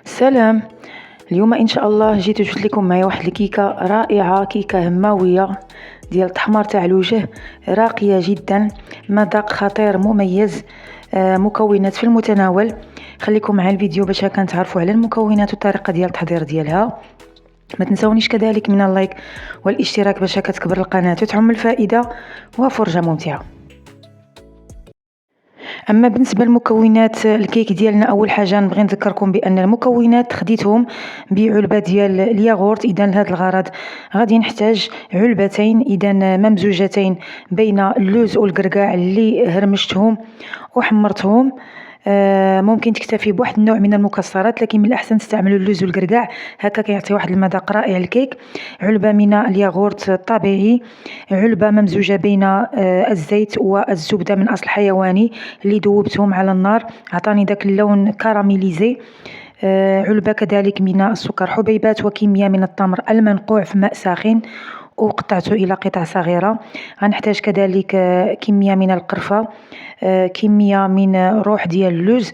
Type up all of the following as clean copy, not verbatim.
سلام. اليوم ان شاء الله جبت لكم معايا واحد الكيكه رائعه، كيكه هماويه ديال التحمر تاع الوجه، راقيه جدا، مذاق خطير مميز. مكونات في المتناول. خليكم مع الفيديو باش كنتعرفوا على المكونات والطريقه ديال التحضير ديالها. ما تنسونيش كذلك من اللايك والاشتراك باش كتكبر القناه وتعم الفائده وفرجه ممتعه. اما بالنسبه لمكونات الكيك ديالنا، اول حاجه نبغي نذكركم بان المكونات خديتهم بعلبه ديال الياغورت. اذا لهذا الغرض غادي نحتاج علبتين اذا ممزوجتين بين اللوز والقرقاع اللي هرمشتهم وحمرتهم. ممكن تكتفي بواحد النوع من المكسرات، لكن من الاحسن تستعملوا اللوز والقرقاع، هكا كيعطي واحد المذاق رائع الكيك. علبه من الياغورت الطبيعي، علبه ممزوجه بين الزيت والزبده من اصل حيواني اللي ذوبتهم على النار، عطاني داك اللون كراميليزي. علبه كذلك من السكر حبيبات، وكميه من التمر المنقوع في ماء ساخن وقطعته إلى قطع صغيرة. غنحتاج كذلك كمية من القرفة، كمية من روح ديال اللوز،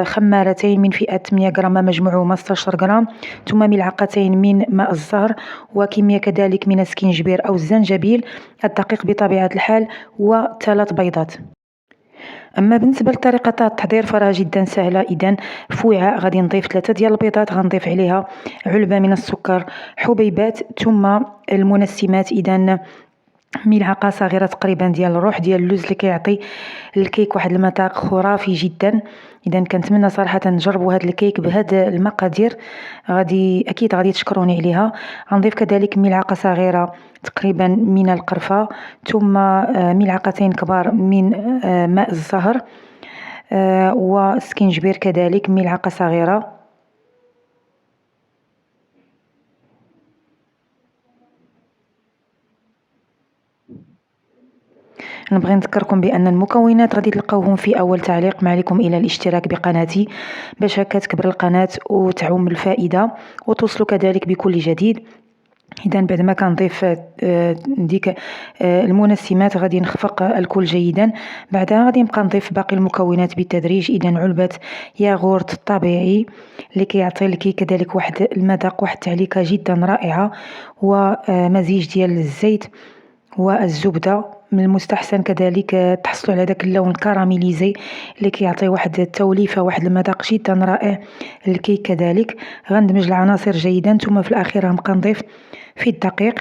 خمارتين من فئة 100 غرام مجموعهما 16 غرام، ثم ملعقتين من ماء الزهر، وكمية كذلك من السكينجبير أو الزنجبيل، الدقيق بطبيعة الحال، وثلاث بيضات. اما بالنسبه لطريقه التحضير فراه جدا سهله. اذا في وعاء غادي نضيف 3 ديال البيضات، غنضيف عليها علبه من السكر حبيبات، ثم المنسمات. اذا ملعقه صغيره تقريبا ديال الروح ديال اللوز اللي كيعطي الكيك واحد المذاق خرافي جدا. اذا كنتمنى صراحه نجربوا هذا الكيك بهاد المقادير، اكيد غادي تشكروني عليها. غنضيف كذلك ملعقه صغيره تقريبا من القرفه، ثم ملعقتين كبار من ماء الزهر، وسكينجبير كذلك ملعقه صغيره. نبغي نذكركم بان المكونات غادي تلقاوهم في اول تعليق. ما عليكم الا الاشتراك بقناتي باش هكا تكبر القناه وتعم الفائده وتوصلوا كذلك بكل جديد. اذا بعد ما كنضيف ديك المنسمات غادي نخفق الكل جيدا. بعدها غادي نبقى نضيف باقي المكونات بالتدريج. اذا علبه ياغورت طبيعي اللي كيعطي الكيك كذلك واحد المذاق، واحد التعليكه جدا رائعه، ومزيج ديال الزيت والزبده. من المستحسن كذلك تحصلوا على داك اللون الكراميليزي اللي كيعطي واحد التوليفه، واحد المذاق جدا رائع الكيك. كذلك غندمج العناصر جيدا، ثم في الاخير غنبقى نضيف في الدقيق.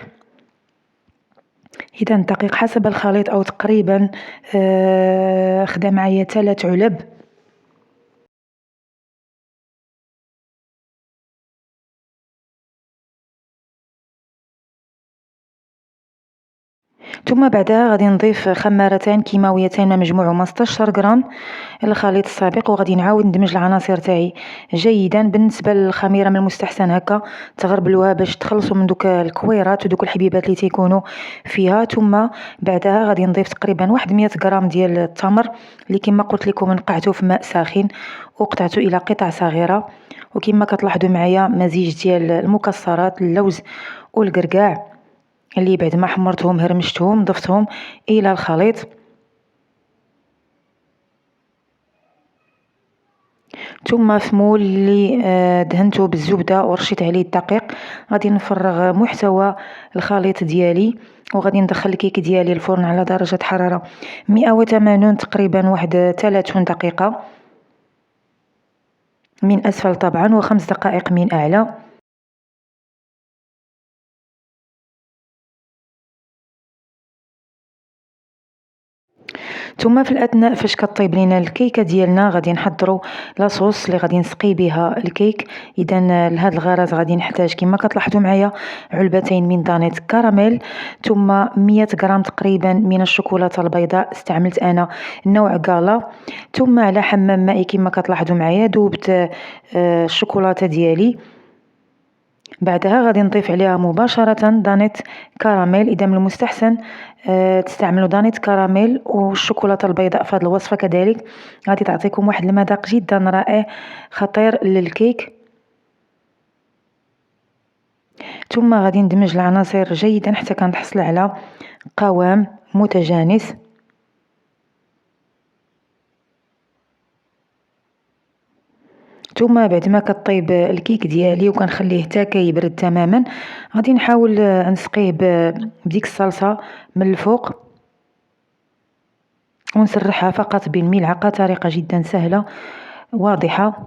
اذا الدقيق حسب الخليط، او تقريبا خدا معايا 3 علب. ثم بعدها غادي نضيف خمارتين كيماويتين مجموعهما 16 غرام الخليط السابق، وغادي نعاود ندمج العناصر تاعي جيدا. بالنسبه للخميره من المستحسن هكا تغربلوها باش تخلصوا من دوك الكويرات ودوك الحبيبات اللي تيكونوا فيها. ثم بعدها غادي نضيف تقريبا واحد 100 غرام ديال التمر اللي كما قلت لكم نقعته في ماء ساخن وقطعته الى قطع صغيره. وكما كتلاحظوا معايا مزيج ديال المكسرات، اللوز والقرقاع اللي بعد ما حمرتهم هرمشتهم ضفتهم الى الخليط. ثم في مول اللي دهنته بالزبده ورشيت عليه الدقيق غادي نفرغ محتوى الخليط ديالي، وغادي ندخل الكيك ديالي الفرن على درجه حراره 180 تقريبا واحد 30 دقيقه من اسفل طبعا، و5 دقائق من اعلى. ثم في الاثناء فاش كطيب لينا الكيكه ديالنا غادي نحضروا لاصوص اللي غادي نسقي بها الكيك. اذا لهذا الغرض غادي نحتاج كما كتلاحظوا معايا علبتين من دانيت كراميل، ثم 100 غرام تقريبا من الشوكولاته البيضاء، استعملت انا نوع غالا. ثم على حمام مائي كما كتلاحظوا معايا ذوبت الشوكولاته ديالي. بعدها غادي نضيف عليها مباشرة دانيت كراميل. إذا من المستحسن تستعملوا دانيت كراميل والشوكولاتة البيضاء في هذه الوصفة كذلك، غادي تعطيكم واحد المذاق جدا رائع خطير للكيك. ثم غادي ندمج العناصر جيدا حتى كنحصل على قوام متجانس. ثم بعد ما كطيب الكيك ديالي وكنخليه حتى كيبرد تماما، غادي نحاول نسقيه بديك الصلصة من الفوق ونسرحها فقط بالملعقة. طريقة جدا سهلة واضحة.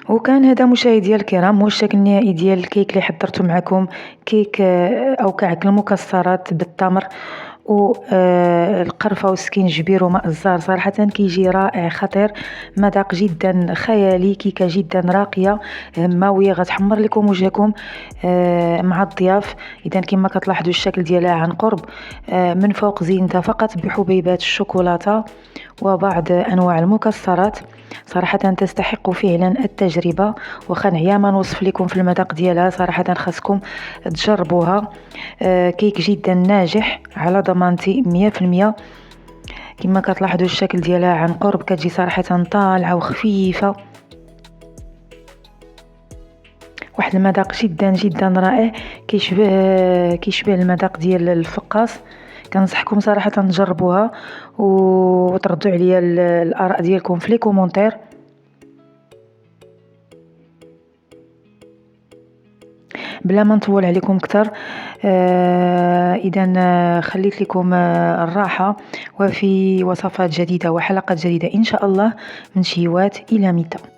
وكان هذا مشاهدي الكرام هو الشكل النهائي ديال الكيك اللي حضرته معكم. كيك أو كعك المكسرات بالتمر والقرفة والسكينجبير وماء الزهر. صراحة كيجي رائع خطير، مذاق جدا خيالي، كيكة جدا راقية ماوية، غتحمر لكم وجهكم مع الضياف. إذا كما كتلاحظوا الشكل ديالها عن قرب، من فوق زينتها فقط بحبيبات الشوكولاتة وبعض أنواع المكسرات. صراحة تستحق فعلا التجربة، وخا نعيا ما نوصف لكم في المذاق ديالها. صراحة خاصكم تجربوها. كيك جدا ناجح على ضمانتي 100%. كما كتلاحظوا الشكل ديالها عن قرب كتجي صراحة طالعة وخفيفة، واحد المذاق جدا جدا رائع، كيشبه المذاق ديال الفقاص. كنصحكم صراحة تجربوها وتردوا عليا الآراء ديالكم في لي كومونتير. بلا ما نطول عليكم كتر، إذا خليت لكم الراحة، وفي وصفات جديدة وحلقات جديدة إن شاء الله من شيوات إلى متى.